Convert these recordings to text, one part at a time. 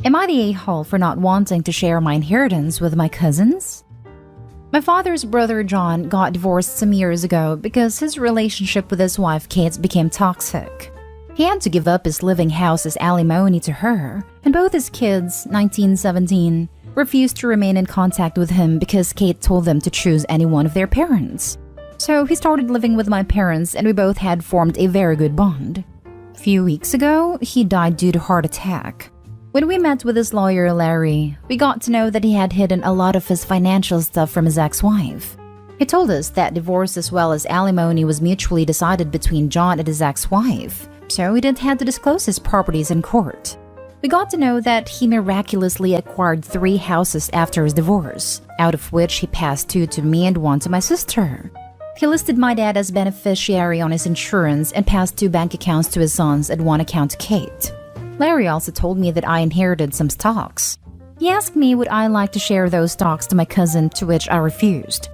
Am I the a-hole for not wanting to share my inheritance with my cousins? My father's brother John got divorced some years ago because his relationship with his wife Kate became toxic. He had to give up his living house as alimony to her, and both his kids, 19 and 17, refused to remain in contact with him because Kate told them to choose any one of their parents. So he started living with my parents and we both had formed a very good bond. A few weeks ago, he died due to heart attack. When we met with his lawyer, Larry, we got to know that he had hidden a lot of his financial stuff from his ex-wife. He told us that divorce as well as alimony was mutually decided between John and his ex-wife, so he didn't have to disclose his properties in court. We got to know that he miraculously acquired 3 houses after his divorce, out of which he passed 2 to me and 1 to my sister. He listed my dad as beneficiary on his insurance and passed 2 bank accounts to his sons and 1 account to Kate. Larry also told me that I inherited some stocks. He asked me would I like to share those stocks to my cousin, to which I refused.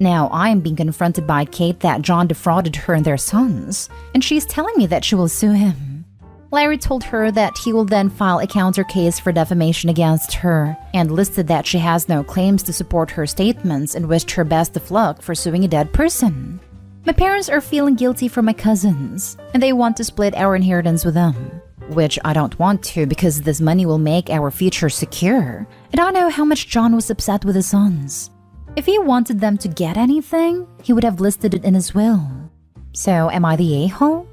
Now I am being confronted by Kate that John defrauded her and their sons, and she's telling me that she will sue him. Larry told her that he will then file a counter case for defamation against her and listed that she has no claims to support her statements and wished her best of luck for suing a dead person. My parents are feeling guilty for my cousins, and they want to split our inheritance with them. Which I don't want to because this money will make our future secure. And I know how much John was upset with his sons. If he wanted them to get anything, he would have listed it in his will. So am I the a-hole?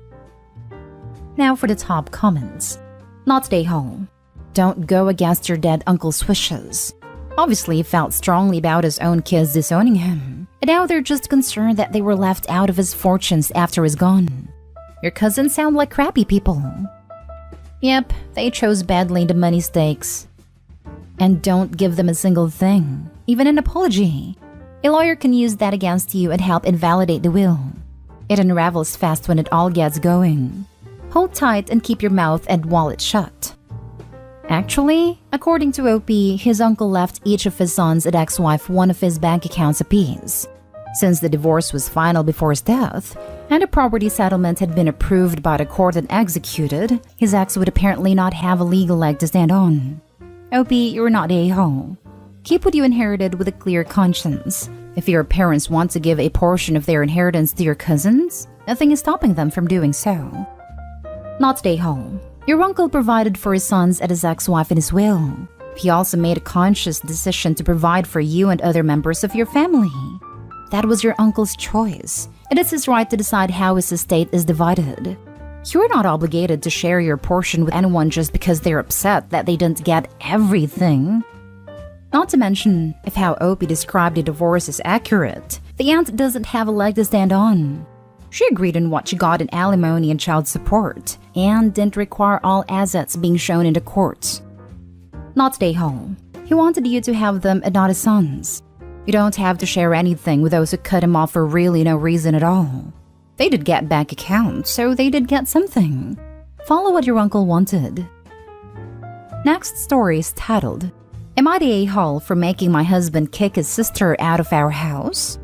Now for the top comments. Not the a-hole. Don't go against your dead uncle's wishes. Obviously he felt strongly about his own kids disowning him. And now they're just concerned that they were left out of his fortunes after he's gone. Your cousins sound like crappy people. Yep, they chose badly in the money stakes. And don't give them a single thing, even an apology. A lawyer can use that against you and help invalidate the will. It unravels fast when it all gets going. Hold tight and keep your mouth and wallet shut. Actually, according to OP, his uncle left each of his sons and ex-wife 1 of his bank accounts apiece. Since the divorce was final before his death, and a property settlement had been approved by the court and executed, his ex would apparently not have a legal leg to stand on. OP, you're not a a-hole. Keep what you inherited with a clear conscience. If your parents want to give a portion of their inheritance to your cousins, nothing is stopping them from doing so. Not a a-hole. Your uncle provided for his sons and his ex-wife in his will. He also made a conscious decision to provide for you and other members of your family. That was your uncle's choice. It is his right to decide how his estate is divided. You're not obligated to share your portion with anyone just because they're upset that they didn't get everything. Not to mention, if how Opie described the divorce is accurate, the aunt doesn't have a leg to stand on. She agreed on what she got in alimony and child support, and didn't require all assets being shown in the courts. Not the a-hole. He wanted you to have them and not his sons. You don't have to share anything with those who cut him off for really no reason at all. They did get bank accounts, so they did get something. Follow what your uncle wanted. Next story is titled, Am I the a-hole for making my husband kick his sister out of our house?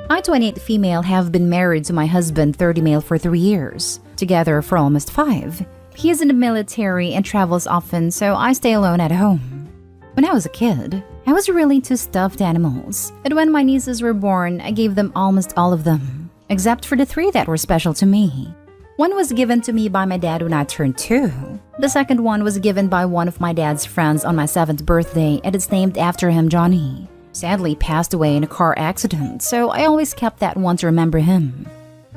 I, 28 female, have been married to my husband, 30 male, for 3 years, together for almost 5. He is in the military and travels often, so I stay alone at home. When I was a kid, I was really into stuffed animals, and when my nieces were born, I gave them almost all of them, except for the 3 that were special to me. One was given to me by my dad when I turned 2. The second one was given by one of my dad's friends on my 7th birthday, and it's named after him, Johnny. Sadly passed away in a car accident, so I always kept that one to remember him.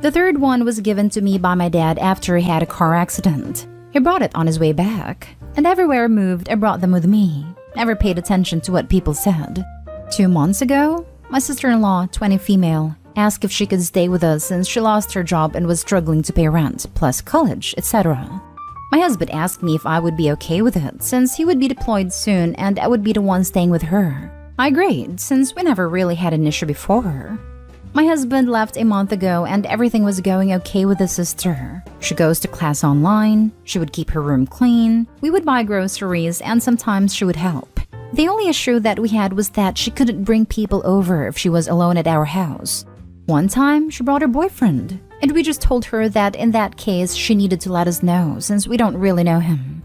The third one was given to me by my dad after he had a car accident. He brought it on his way back, and everywhere I moved, I brought them with me. Never paid attention to what people said. 2 months ago, my sister-in-law, 20 female, asked if she could stay with us since she lost her job and was struggling to pay rent, plus college, etc. My husband asked me if I would be okay with it since he would be deployed soon and I would be the one staying with her. I agreed since we never really had an issue before. My husband left a month ago and everything was going okay with his sister. She goes to class online, she would keep her room clean, we would buy groceries, and sometimes she would help. The only issue that we had was that she couldn't bring people over if she was alone at our house. One time, she brought her boyfriend, and we just told her that in that case she needed to let us know since we don't really know him.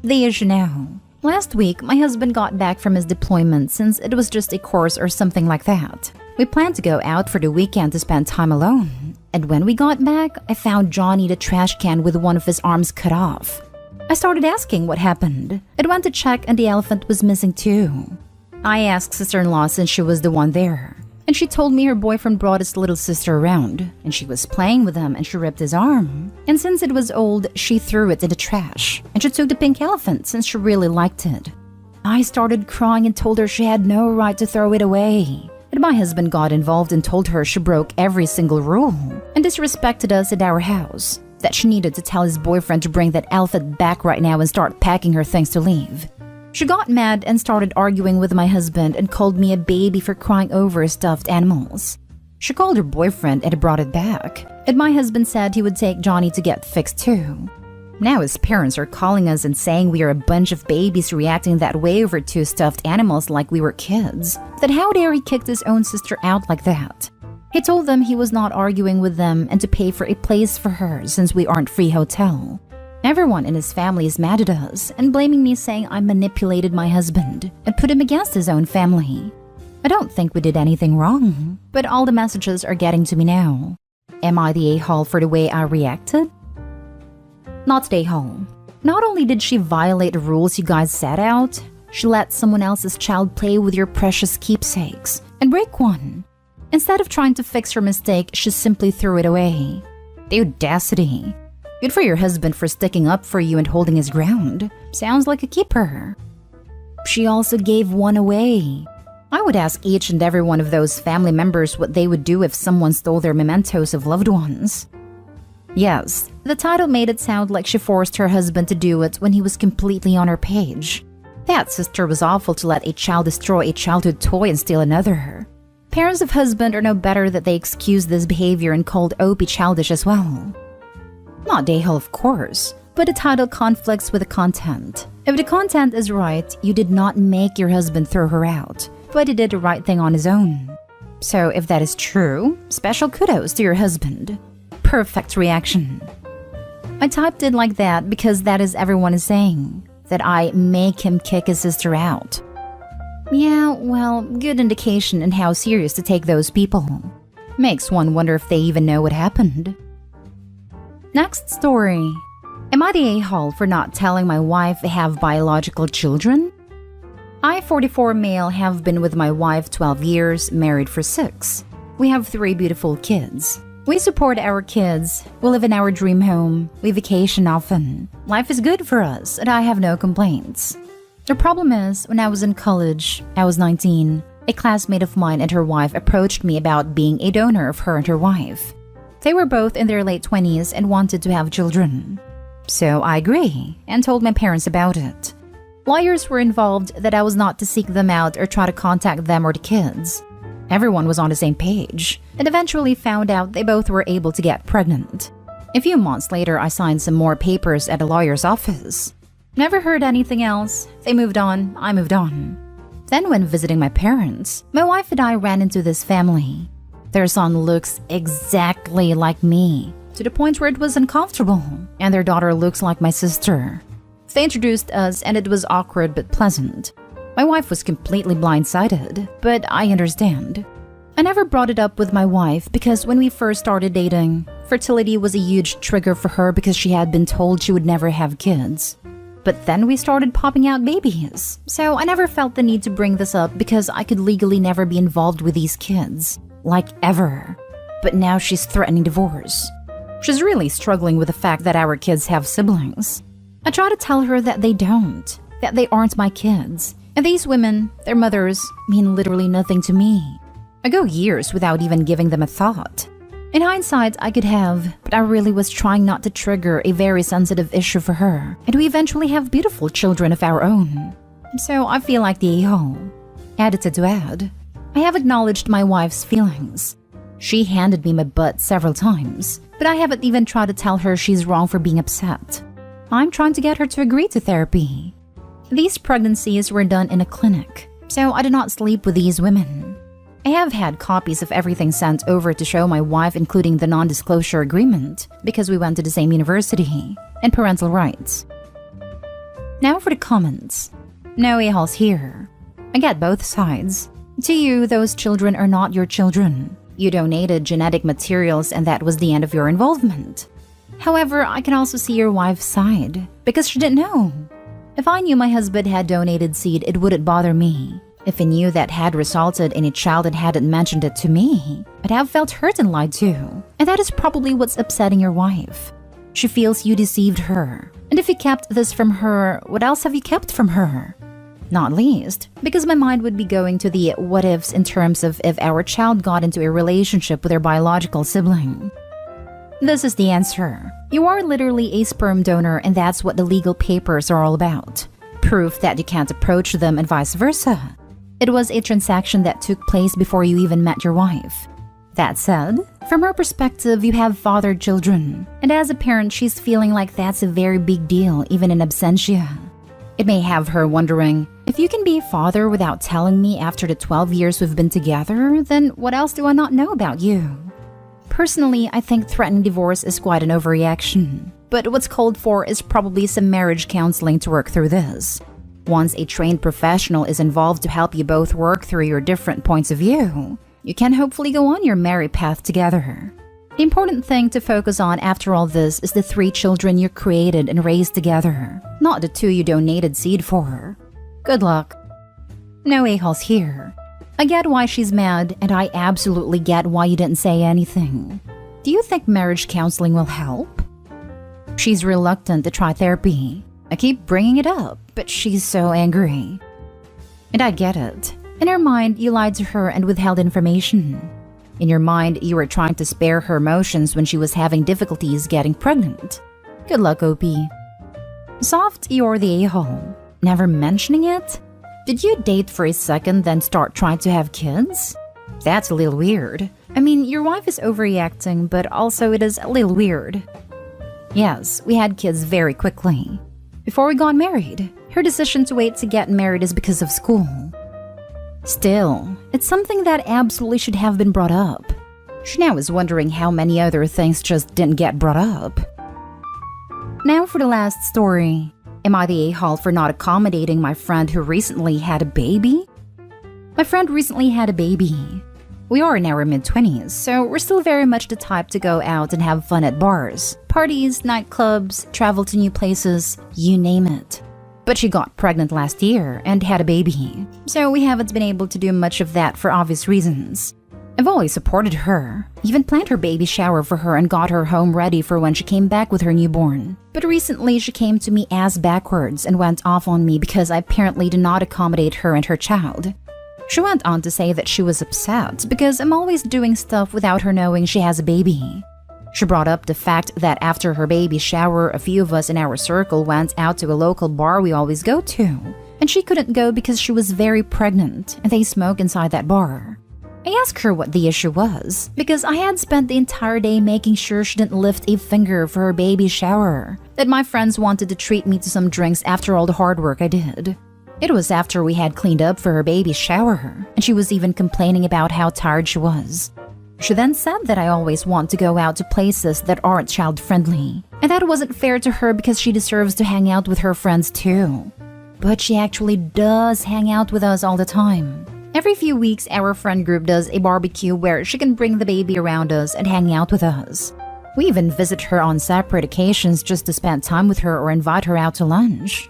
The issue now, Last week, my husband got back from his deployment since it was just a course or something like that. We planned to go out for the weekend to spend time alone. And when we got back, I found Johnny the trash can with one of his arms cut off. I started asking what happened. I went to check and the elephant was missing too. I asked sister-in-law since she was the one there. And she told me her boyfriend brought his little sister around, and she was playing with him and she ripped his arm. And since it was old, she threw it in the trash. And she took the pink elephant since she really liked it. I started crying and told her she had no right to throw it away. And my husband got involved and told her she broke every single rule and disrespected us at our house, that she needed to tell his boyfriend to bring that elephant back right now and start packing her things to leave. She got mad and started arguing with my husband and called me a baby for crying over stuffed animals. She called her boyfriend and brought it back, and my husband said he would take Johnny to get fixed too. Now his parents are calling us and saying we are a bunch of babies reacting that way over two stuffed animals like we were kids. That how dare he kicked his own sister out like that. He told them he was not arguing with them and to pay for a place for her since we aren't free hotel. Everyone in his family is mad at us and blaming me, saying I manipulated my husband and put him against his own family. I don't think we did anything wrong, but all the messages are getting to me now. Am I the a-hole for the way I reacted? Not the a-hole. Not only did she violate the rules you guys set out, she let someone else's child play with your precious keepsakes and break one. Instead of trying to fix her mistake, she simply threw it away. The audacity. Good for your husband for sticking up for you and holding his ground. Sounds like a keeper. She also gave one away. I would ask each and every one of those family members what they would do if someone stole their mementos of loved ones. Yes, the title made it sound like she forced her husband to do it when he was completely on her page. That sister was awful to let a child destroy a childhood toy and steal another. Parents of husband are no better that they excused this behavior and called Opie childish as well. Not a-hole, of course, but the title conflicts with the content. If the content is right, you did not make your husband throw her out, but he did the right thing on his own. So if that is true, special kudos to your husband. Perfect reaction. I typed it like that because that is everyone is saying, that I make him kick his sister out. Yeah, well, good indication in how serious to take those people. Makes one wonder if they even know what happened. Next story. Am I the a-hole for not telling my wife I have biological children? I, 44 male, have been with my wife 12 years, married for 6. We have 3 beautiful kids. We support our kids, we live in our dream home, we vacation often. Life is good for us and I have no complaints. The problem is, when I was in college, I was 19, a classmate of mine and her wife approached me about being a donor of her and her wife. They were both in their late 20s and wanted to have children. So I agree and told my parents about it. Lawyers were involved that I was not to seek them out or try to contact them or the kids. Everyone was on the same page and eventually found out they both were able to get pregnant. A few months later, I signed some more papers at a lawyer's office. Never heard anything else. They moved on, I moved on. Then when visiting my parents, my wife and I ran into this family. Their son looks exactly like me, to the point where it was uncomfortable, and their daughter looks like my sister. They introduced us and it was awkward but pleasant. My wife was completely blindsided, but I understand. I never brought it up with my wife because when we first started dating, fertility was a huge trigger for her because she had been told she would never have kids. But then we started popping out babies, so I never felt the need to bring this up because I could legally never be involved with these kids. Like ever. But now she's threatening divorce. She's really struggling with the fact that our kids have siblings. I try to tell her that they don't, that they aren't my kids. And these women, their mothers, mean literally nothing to me. I go years without even giving them a thought. In hindsight, I could have, but I really was trying not to trigger a very sensitive issue for her. And we eventually have beautiful children of our own. So I feel like the a-hole. Edited to add, I have acknowledged my wife's feelings. She handed me my butt several times, but I haven't even tried to tell her she's wrong for being upset. I'm trying to get her to agree to therapy. These pregnancies were done in a clinic, so I did not sleep with these women. I have had copies of everything sent over to show my wife, including the non-disclosure agreement, because we went to the same university, and parental rights. Now for the comments. No a-holes here. I get both sides. To you, those children are not your children. You donated genetic materials and that was the end of your involvement. However, I can also see your wife's side, because she didn't know. If I knew my husband had donated seed, it wouldn't bother me. If I knew that had resulted in a child and hadn't mentioned it to me, I'd have felt hurt and lied to. And that is probably what's upsetting your wife. She feels you deceived her. And if you kept this from her, what else have you kept from her? Not least, because my mind would be going to the what-ifs in terms of if our child got into a relationship with their biological sibling. This is the answer. You are literally a sperm donor, and that's what the legal papers are all about. Proof that you can't approach them and vice versa. It was a transaction that took place before you even met your wife. That said, from her perspective, you have fathered children, and as a parent, she's feeling like that's a very big deal, even in absentia. It may have her wondering, if you can be a father without telling me after the 12 years we've been together, then what else do I not know about you? Personally, I think threatening divorce is quite an overreaction. But what's called for is probably some marriage counseling to work through this. Once a trained professional is involved to help you both work through your different points of view, you can hopefully go on your married path together. The important thing to focus on after all this is the 3 children you created and raised together, not the 2 you donated seed for. Good luck. No a-holes here. I get why she's mad, and I absolutely get why you didn't say anything. Do you think marriage counseling will help? She's reluctant to try therapy. I keep bringing it up, but she's so angry. And I get it. In her mind, you lied to her and withheld information. In your mind, you were trying to spare her emotions when she was having difficulties getting pregnant. Good luck, OP. Soft, you're the a-hole. Never mentioning it? Did you date for a second then start trying to have kids? That's a little weird. I mean, your wife is overreacting, but also it is a little weird. Yes, we had kids very quickly. Before we got married, her decision to wait to get married is because of school. Still, it's something that absolutely should have been brought up. She now is wondering how many other things just didn't get brought up. Now for the last story. Am I the a-hole for not accommodating my friend who recently had a baby? My friend recently had a baby. We are in our mid-20s, so we're still very much the type to go out and have fun at bars, parties, nightclubs, travel to new places, you name it. But she got pregnant last year and had a baby, so we haven't been able to do much of that for obvious reasons. I've always supported her, even planned her baby shower for her and got her home ready for when she came back with her newborn. But recently she came to me ass backwards and went off on me because I apparently did not accommodate her and her child. She went on to say that she was upset because I'm always doing stuff without her knowing she has a baby. She brought up the fact that after her baby shower, a few of us in our circle went out to a local bar we always go to, and she couldn't go because she was very pregnant and they smoke inside that bar. I asked her what the issue was, because I had spent the entire day making sure she didn't lift a finger for her baby shower, that my friends wanted to treat me to some drinks after all the hard work I did. It was after we had cleaned up for her baby shower, and she was even complaining about how tired she was. She then said that I always want to go out to places that aren't child-friendly, and that wasn't fair to her because she deserves to hang out with her friends too. But she actually does hang out with us all the time. Every few weeks, our friend group does a barbecue where she can bring the baby around us and hang out with us. We even visit her on separate occasions just to spend time with her or invite her out to lunch.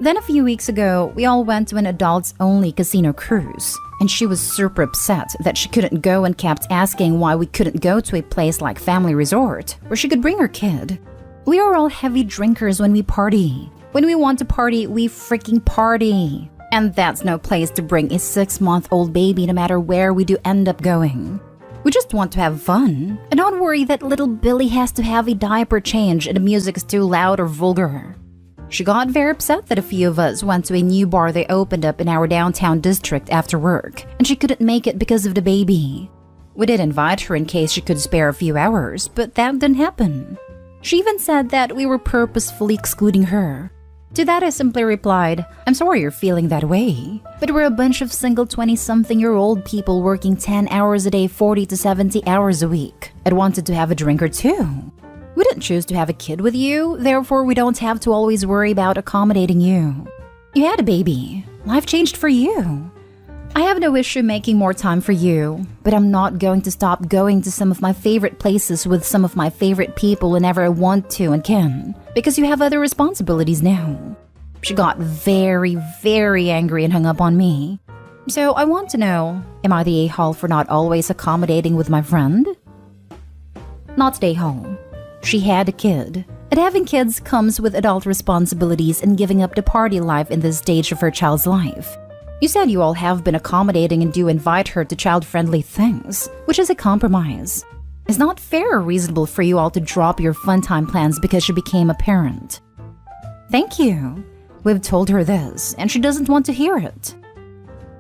Then a few weeks ago, we all went to an adults-only casino cruise, and she was super upset that she couldn't go and kept asking why we couldn't go to a place like Family Resort, where she could bring her kid. We are all heavy drinkers when we party. When we want to party, we freaking party. And that's no place to bring a 6-month-old baby no matter where we do end up going. We just want to have fun, and don't worry that little Billy has to have a diaper change and the music is too loud or vulgar. She got very upset that a few of us went to a new bar they opened up in our downtown district after work, and she couldn't make it because of the baby. We did invite her in case she could spare a few hours, but that didn't happen. She even said that we were purposefully excluding her. To that I simply replied, I'm sorry you're feeling that way, but we're a bunch of single 20-something-year-old people working 10 hours a day 40 to 70 hours a week. I'd wanted to have a drink or two. We didn't choose to have a kid with you, therefore we don't have to always worry about accommodating you. You had a baby. Life changed for you. I have no issue making more time for you, but I'm not going to stop going to some of my favorite places with some of my favorite people whenever I want to and can, because you have other responsibilities now. She got very, very angry and hung up on me. So I want to know, am I the a-hole for not always accommodating with my friend? Not the a-hole. She had a kid. And having kids comes with adult responsibilities and giving up the party life in this stage of her child's life. You said you all have been accommodating and do invite her to child-friendly things, which is a compromise. It's not fair or reasonable for you all to drop your fun time plans because she became a parent. Thank you. We've told her this, and she doesn't want to hear it.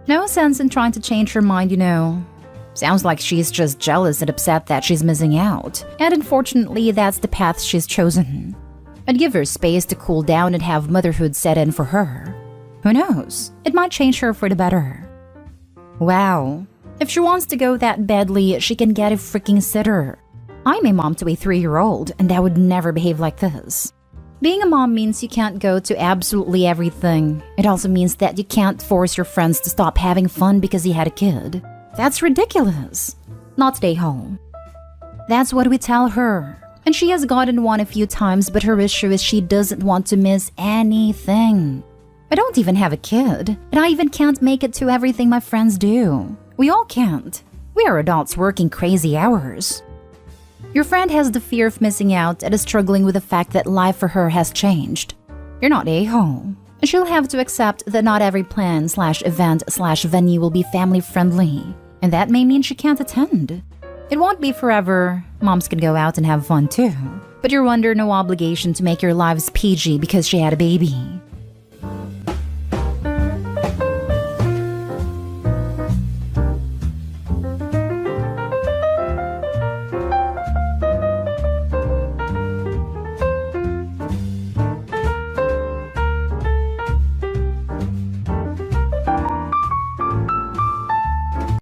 No sense in trying to change her mind, you know. Sounds like she's just jealous and upset that she's missing out, and unfortunately that's the path she's chosen. I'd give her space to cool down and have motherhood set in for her. Who knows? It might change her for the better. Wow. If she wants to go that badly, she can get a freaking sitter. I'm a mom to a 3-year-old, and I would never behave like this. Being a mom means you can't go to absolutely everything. It also means that you can't force your friends to stop having fun because you had a kid. That's ridiculous. Not stay home. That's what we tell her. And she has gotten one a few times, but her issue is she doesn't want to miss anything. I don't even have a kid, and I even can't make it to everything my friends do. We all can't. We are adults working crazy hours. Your friend has the fear of missing out and is struggling with the fact that life for her has changed. You're not a-hole. And she'll have to accept that not every plan/event/venue will be family-friendly. And that may mean she can't attend. It won't be forever. Moms can go out and have fun too. But you're under no obligation to make your lives PG because she had a baby.